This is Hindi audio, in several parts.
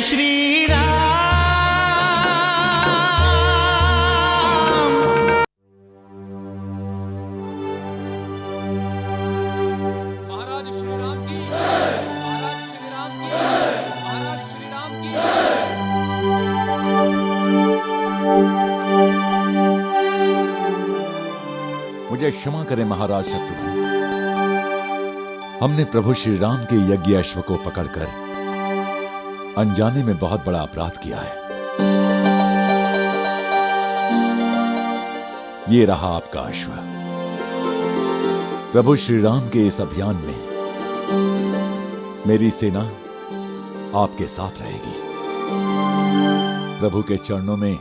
श्री राम। महाराज श्री राम की जय। महाराज श्री राम की जय। महाराज श्री राम की जय। मुझे क्षमा करें महाराज शत्रुघ्न, हमने प्रभु श्री राम के यज्ञ अश्व को पकड़कर अनजाने में बहुत बड़ा अपराध किया है। ये रहा आपका अश्व। प्रभु श्री राम के इस अभियान में मेरी सेना आपके साथ रहेगी। प्रभु के चरणों में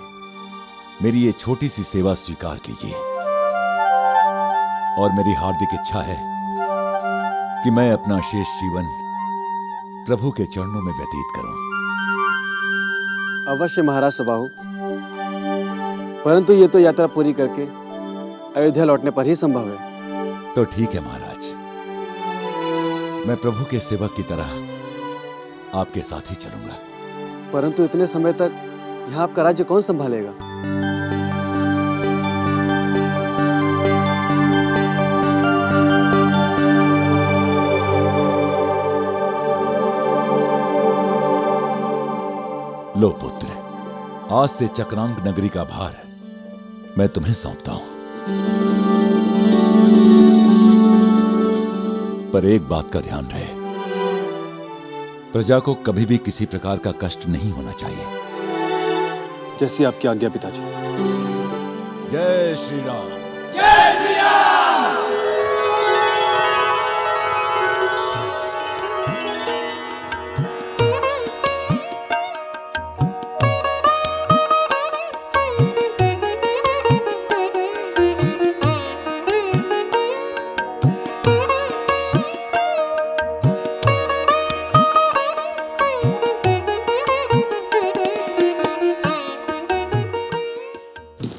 मेरी ये छोटी सी सेवा स्वीकार कीजिए और मेरी हार्दिक इच्छा है कि मैं अपना शेष जीवन प्रभु के चरणों में व्यतीत करूं। अवश्य महाराज सुबाहु, परंतु ये तो यात्रा पूरी करके अयोध्या लौटने पर ही संभव है। तो ठीक है महाराज, मैं प्रभु के सेवक की तरह आपके साथ ही चलूंगा। परंतु इतने समय तक यहाँ आपका राज्य कौन संभालेगा? लो पुत्र, आज से चक्रांक नगरी का भार मैं तुम्हें सौंपता हूं। पर एक बात का ध्यान रहे, प्रजा को कभी भी किसी प्रकार का कष्ट नहीं होना चाहिए। जैसी आपकी आज्ञा पिताजी। जय श्री राम। जय श्री राम।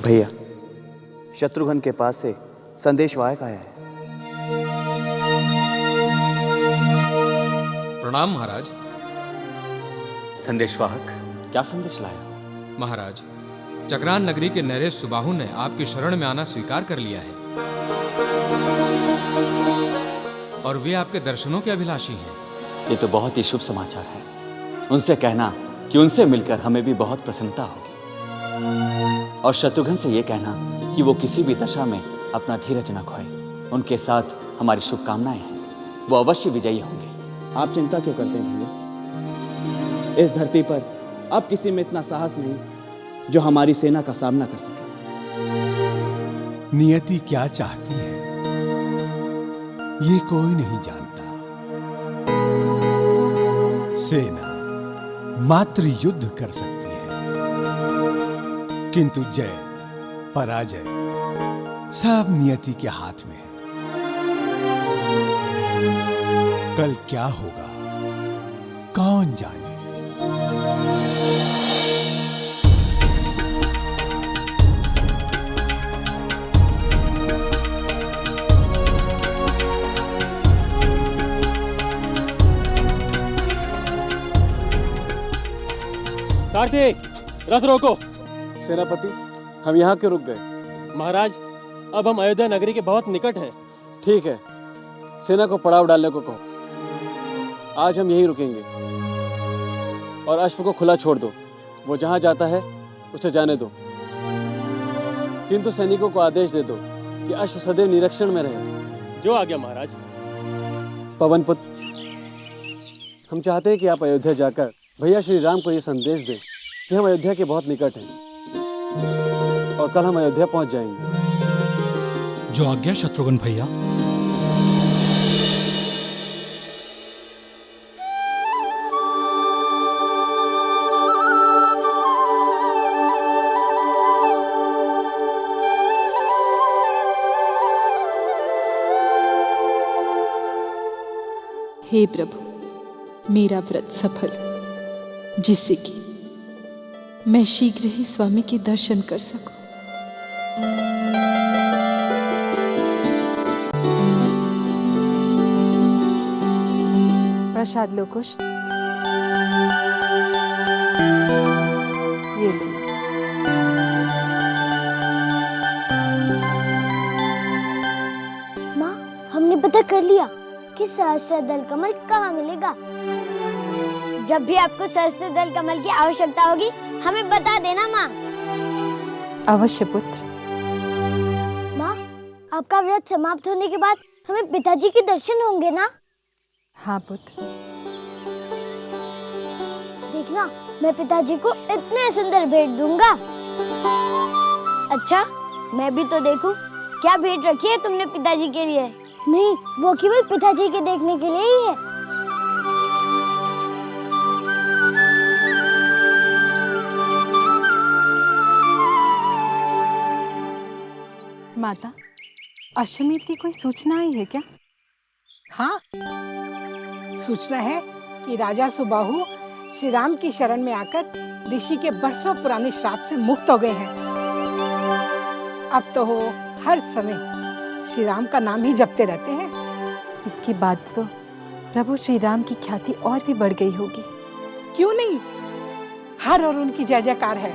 भैया, शत्रुघ्न के पास से संदेशवाहक आया है। प्रणाम महाराज। संदेशवाहक क्या संदेश लाया? महाराज, चक्रान नगरी के नरेश सुबाहु ने आपकी शरण में आना स्वीकार कर लिया है और वे आपके दर्शनों के अभिलाषी हैं। ये तो बहुत ही शुभ समाचार है। उनसे कहना कि उनसे मिलकर हमें भी बहुत प्रसन्नता होगी, और शत्रुघ्न से ये कहना कि वो किसी भी दशा में अपना धीरज न खोए। उनके साथ हमारी शुभकामनाएं हैं, वो अवश्य विजयी होंगे। आप चिंता क्यों करते हैं भैया? इस धरती पर अब किसी में इतना साहस नहीं जो हमारी सेना का सामना कर सके। नियति क्या चाहती है ये कोई नहीं जानता। सेना मात्र युद्ध कर सकती है, किंतु जय पराजय सब नियति के हाथ में है। कल क्या होगा कौन जाने। सारथी, रथ रोको। सेनापति, हम यहाँ क्यों रुक गए? महाराज, अब हम अयोध्या नगरी के बहुत निकट हैं। ठीक है, सेना को पड़ाव डालने को कहो। आज हम यहीं रुकेंगे और अश्व को खुला छोड़ दो। वो जहाँ जाता है उसे जाने दो, किंतु सैनिकों को आदेश दे दो कि अश्व सदैव निरीक्षण में रहे। जो आज्ञा महाराज। पवन पुत्र, हम चाहते हैं कि आप अयोध्या जाकर भैया श्री राम को ये संदेश दें कि हम अयोध्या के बहुत निकट हैं और कल हम अयोध्या पहुंच जाएंगे। जो आज्ञा शत्रुघ्न भैया। हे प्रभु, मेरा व्रत सफल, जिससे कि मैं शीघ्र ही स्वामी के दर्शन कर सकूं। प्रसाद लो कुश। लिया कि सहस्त्रदल कमल कहाँ मिलेगा। जब भी आपको सहस्त्रदल कमल की आवश्यकता होगी हमें बता देना माँ। अवश्य पुत्र। माँ, आपका व्रत समाप्त होने के बाद हमें पिताजी के दर्शन होंगे ना? हाँ पुत्र। देखना, मैं पिताजी को इतने सुंदर भेंट दूंगा। अच्छा, मैं भी तो देखूं क्या भेंट रखी है तुमने पिताजी के लिए। नहीं, वो केवल पिताजी के देखने के लिए ही है। माता, अश्वमेध की कोई सूचना आई है क्या? हाँ, सूचना है कि राजा सुबाहु श्री राम की शरण में आकर ऋषि के बरसों पुराने श्राप से मुक्त हो गए हैं। अब तो वो हर समय श्री राम का नाम ही जपते रहते हैं। इसके बाद तो प्रभु श्री राम की ख्याति और भी बढ़ गई होगी। क्यों नहीं, हर और उनकी जय जयकार है।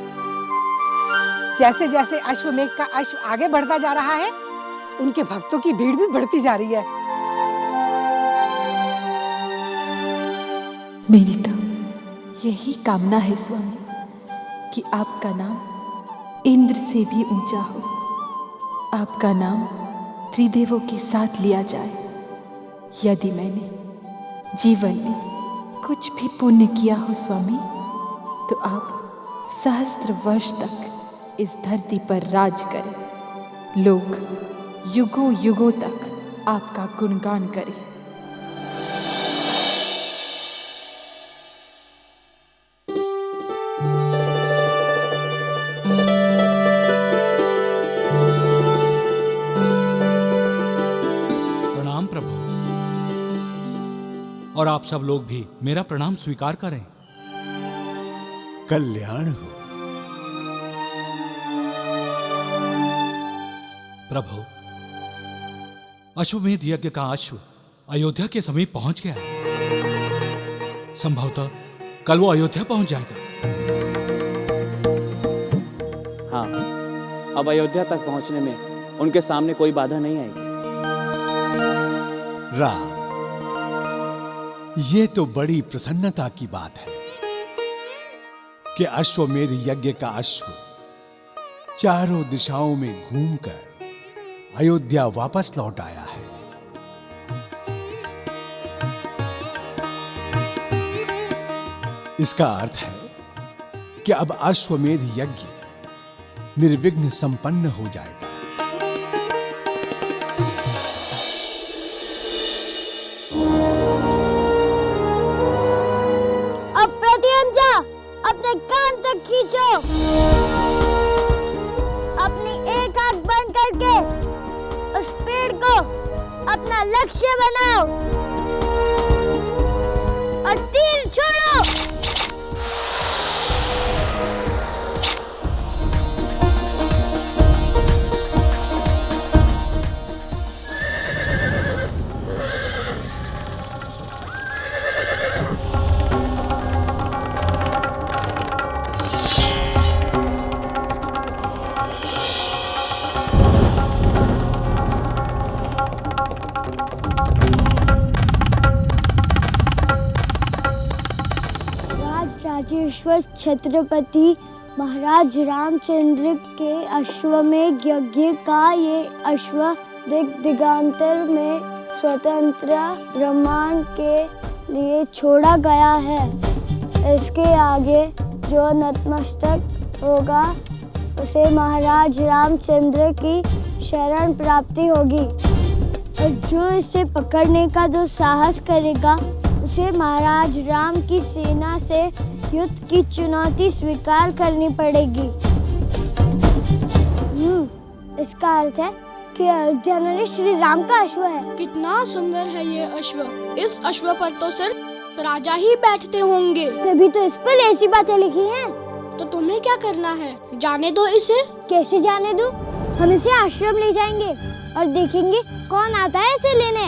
जैसे जैसे अश्वमेध का अश्व आगे बढ़ता जा रहा है, उनके भक्तों की भीड़ भी बढ़ती जा रही है। मेरी तो यही कामना है स्वामी कि आपका नाम इंद्र से भी ऊंचा हो, आपका नाम त्रिदेवों के साथ लिया जाए। यदि मैंने जीवन में कुछ भी पुण्य किया हो स्वामी, तो आप सहस्त्र वर्ष तक इस धरती पर राज करें, लोग युगों युगों तक आपका गुणगान करें। प्रणाम प्रभु, और आप सब लोग भी मेरा प्रणाम स्वीकार करें। कल्याण हो। प्रभु, अश्वमेध यज्ञ का अश्व अयोध्या के समीप पहुंच गया है। संभवतः कल वो अयोध्या पहुंच जाएगा। हाँ, अब अयोध्या तक पहुंचने में उनके सामने कोई बाधा नहीं आएगी। राम, ये तो बड़ी प्रसन्नता की बात है कि अश्वमेध यज्ञ का अश्व चारों दिशाओं में घूमकर अयोध्या वापस लौट आया है। इसका अर्थ है कि अब अश्वमेध यज्ञ निर्विघ्न संपन्न हो जाएगा। अब प्रतिहंसा अपने कान तक खींचो, अपनी एक आंख बंद करके उस पेड़ को अपना लक्ष्य बनाओ और तीर छोड़ो। राजेश्वर छत्रपति महाराज रामचंद्र के अश्वमेध यज्ञ का ये अश्व दिगांतर में स्वतंत्र ब्रह्मांड के लिए छोड़ा गया है। इसके आगे जो नतमस्तक होगा उसे महाराज रामचंद्र की शरण प्राप्ति होगी, और जो इसे पकड़ने का जो साहस करेगा उसे महाराज राम की सेना से युद्ध की चुनौती स्वीकार करनी पड़ेगी। इसका अर्थ है कि अयोध्या में श्री राम का अश्व है। कितना सुंदर है ये अश्व। इस अश्व पर तो सिर्फ राजा ही बैठते होंगे। तभी तो इस पर ऐसी बातें लिखी हैं। तो तुम्हें क्या करना है? जाने दो इसे। कैसे जाने दो? हम इसे आश्रम ले जाएंगे और देखेंगे कौन आता है इसे लेने।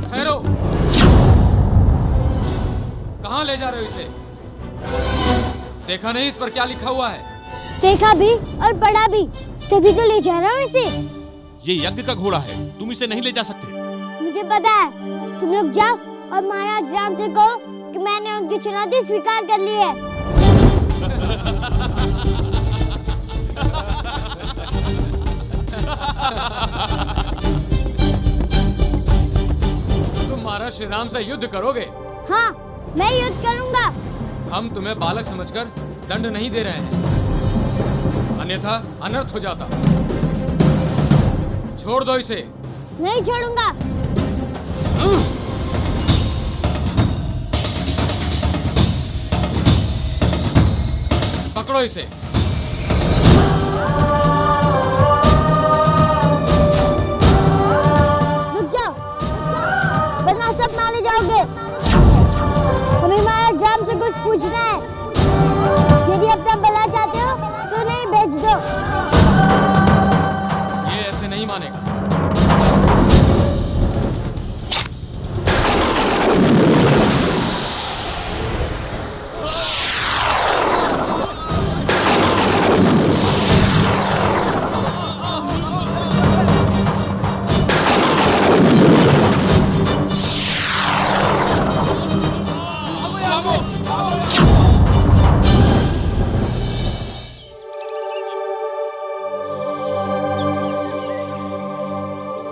ठहरो, कहाँ ले जा रहे हो इसे? देखा नहीं इस पर क्या लिखा हुआ है? देखा भी और पढ़ा भी, तभी तो ले जा रहा हूँ इसे। ये यज्ञ का घोड़ा है, तुम इसे नहीं ले जा सकते। मुझे पता है, तुम लोग जाओ और महाराज राम से कहो कि मैंने उनकी चुनौती स्वीकार कर ली है। तुम महाराज श्री राम से युद्ध करोगे? हाँ, मैं युद्ध करूंगा। हम तुम्हें बालक समझकर दंड नहीं दे रहे हैं, अन्यथा अनर्थ हो जाता। छोड़ दो इसे। नहीं छोड़ूंगा। पकड़ो इसे। रुक जाओ, वरना सब मारे जाओगे। हमें महाराज राम से कुछ पूछना है। यदि अपना भला चाहते हो तो नहीं भेज दो। ये ऐसे नहीं मानेगा।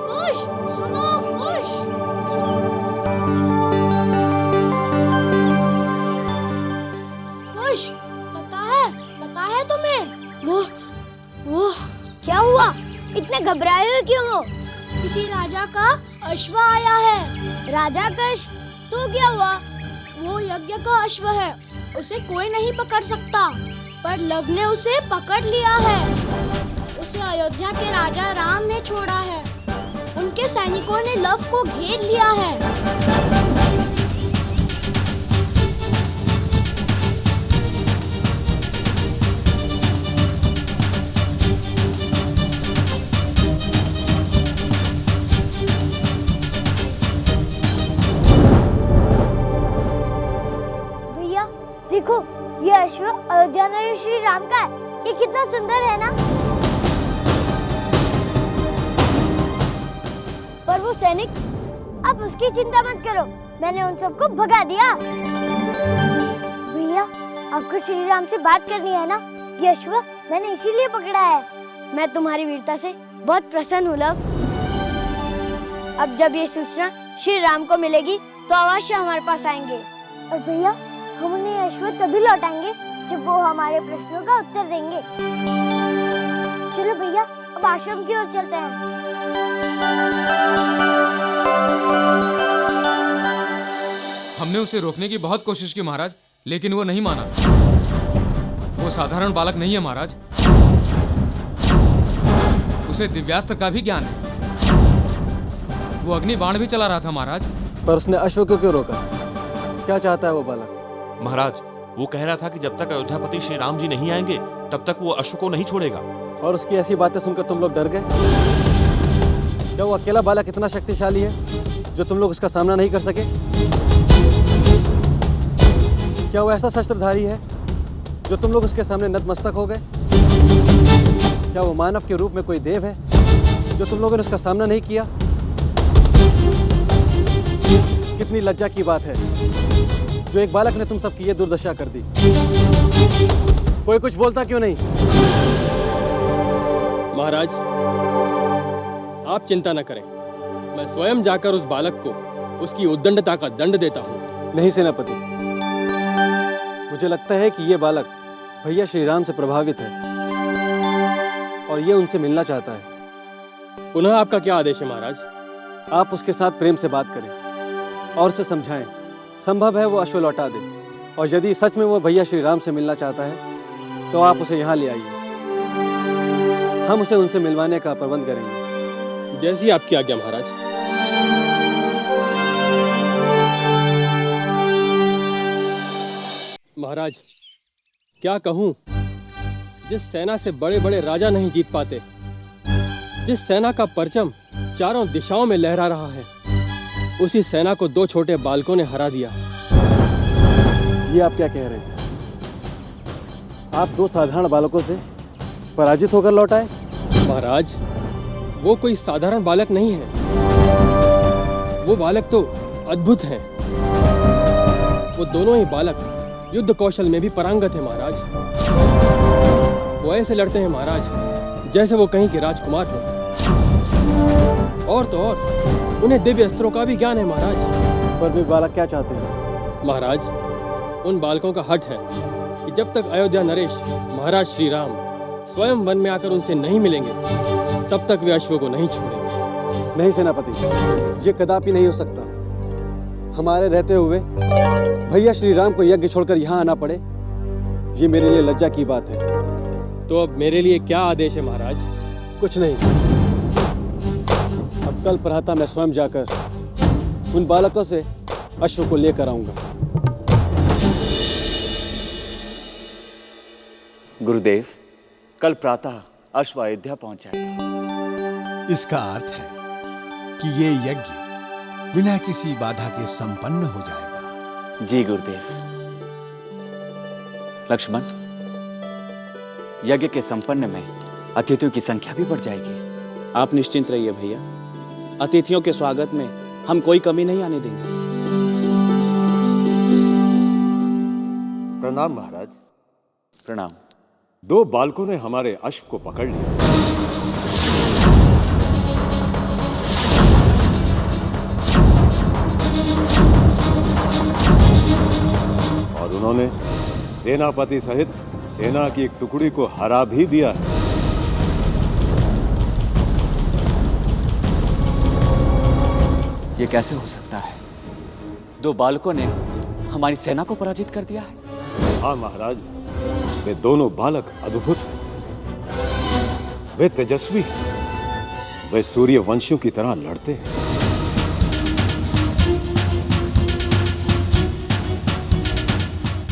कुश, सुनो कुश। कुश, पता है तुम्हें वो क्या हुआ? इतने घबराए हुए क्यों हो? किसी राजा का अश्व आया है। राजा का अश्व? तो क्या हुआ? वो यज्ञ का अश्व है, उसे कोई नहीं पकड़ सकता, पर लव ने उसे पकड़ लिया है। उसे अयोध्या के राजा राम ने छोड़ा है। उनके सैनिकों ने लव को घेर लिया है। भैया देखो, ये अश्व अयोध्या नगर श्री राम का है। ये कितना सुंदर है ना? पर वो सैनिक, आप उसकी चिंता मत करो, मैंने उन सबको भगा दिया। भैया आपको श्री राम से बात करनी है ना? ये अश्व मैंने इसीलिए पकड़ा है। मैं तुम्हारी वीरता से बहुत प्रसन्न हूँ लव। अब जब ये सूचना श्री राम को मिलेगी तो अवश्य हमारे पास आएंगे। और भैया हम उन्हें अश्व तभी लौटाएंगे जब वो हमारे प्रश्नों का उत्तर देंगे। चलो भैया अब आश्रम की ओर चलते हैं। हमने उसे रोकने की बहुत कोशिश की महाराज, लेकिन वो नहीं माना। वो साधारण बालक नहीं है महाराज, उसे दिव्यास्त्र का भी ज्ञान है। वो अग्नि बाण भी चला रहा था महाराज। पर उसने अश्व को क्यों रोका? क्या चाहता है वो बालक? महाराज वो कह रहा था कि जब तक अयोध्यापति श्री राम जी नहीं आएंगे तब तक वो अश्व को नहीं छोड़ेगा। और उसकी ऐसी बातें सुनकर तुम लोग डर गए? क्या वो अकेला बालक इतना शक्तिशाली है जो तुम लोग उसका सामना नहीं कर सके? क्या वो ऐसा शस्त्रधारी है जो तुम लोग उसके सामने नतमस्तक हो गए? क्या वो मानव के रूप में कोई देव है जो तुम लोगों ने उसका सामना नहीं किया? कितनी लज्जा की बात है जो एक बालक ने तुम सबकी ये दुर्दशा कर दी। कोई कुछ बोलता क्यों नहीं? महाराज आप चिंता न करें, मैं स्वयं जाकर उस बालक को उसकी उद्दंडता का दंड देता हूँ। नहीं सेनापति, मुझे लगता है कि ये बालक भैया श्री राम से प्रभावित है और ये उनसे मिलना चाहता है। पुनः आपका क्या आदेश है महाराज? आप उसके साथ प्रेम से बात करें और उसे समझाएं। संभव है वो अश्व लौटा दे, और यदि सच में वो भैया श्री राम से मिलना चाहता है तो आप उसे यहाँ ले आइए। हम उसे उनसे मिलवाने का प्रबंध करेंगे। जैसी आपकी आज्ञा महाराज। महाराज क्या कहूँ, जिस सेना से बड़े बड़े राजा नहीं जीत पाते, जिस सेना का परचम चारों दिशाओं में लहरा रहा है, उसी सेना को दो छोटे बालकों ने हरा दिया। ये आप क्या कह रहे हैं? आप दो साधारण बालकों से पराजित होकर लौट आए? महाराज, वो कोई साधारण बालक नहीं है। वो बालक तो अद्भुत हैं। वो दोनों ही बालक युद्ध कौशल में भी पारंगत हैं महाराज। वो ऐसे लड़ते हैं महाराज जैसे वो कहीं के राजकुमार हो। और तो और उन्हें दिव्य अस्त्रों का भी ज्ञान है महाराज। पर वे बालक क्या चाहते हैं? महाराज, उन बालकों का हठ है कि जब तक अयोध्या नरेश महाराज श्री राम स्वयं वन में आकर उनसे नहीं मिलेंगे, तब तक वे अश्व को नहीं छोड़ेंगे। नहीं सेनापति, ये कदापि नहीं हो सकता। हमारे रहते हुए भैया श्री राम को यज्ञ छोड़कर यहाँ आना पड़े, ये मेरे लिए लज्जा की बात है। तो अब मेरे लिए क्या आदेश है महाराज? कुछ नहीं। अब कल प्रातः मैं स्वयं जाकर उन बालकों से अश्व को लेकर आऊंगा। गुरुदेव, कल प्रातः अश्व अयोध्या पहुंच जाएगा। इसका अर्थ है कि ये यज्ञ बिना किसी बाधा के संपन्न हो जाएगा। जी गुरुदेव। लक्ष्मण, यज्ञ के संपन्न में अतिथियों की संख्या भी बढ़ जाएगी। आप निश्चिंत रहिए भैया, अतिथियों के स्वागत में हम कोई कमी नहीं आने देंगे। प्रणाम महाराज। प्रणाम। 2 बालकों ने हमारे अश्व को पकड़ लिया। और उन्होंने सेनापति सहित सेना की एक टुकड़ी को हरा भी दिया है। ये कैसे हो सकता है? 2 बालकों ने हमारी सेना को पराजित कर दिया है। हाँ महाराज, वे दोनों बालक अद्भुत हैं। वे तेजस्वी हैं। वे सूर्यवंशियों की तरह लड़ते हैं।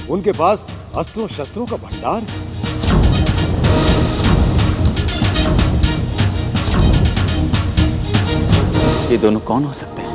उनके पास अस्त्रों शस्त्रों का भंडार है। ये दोनों कौन हो सकते हैं?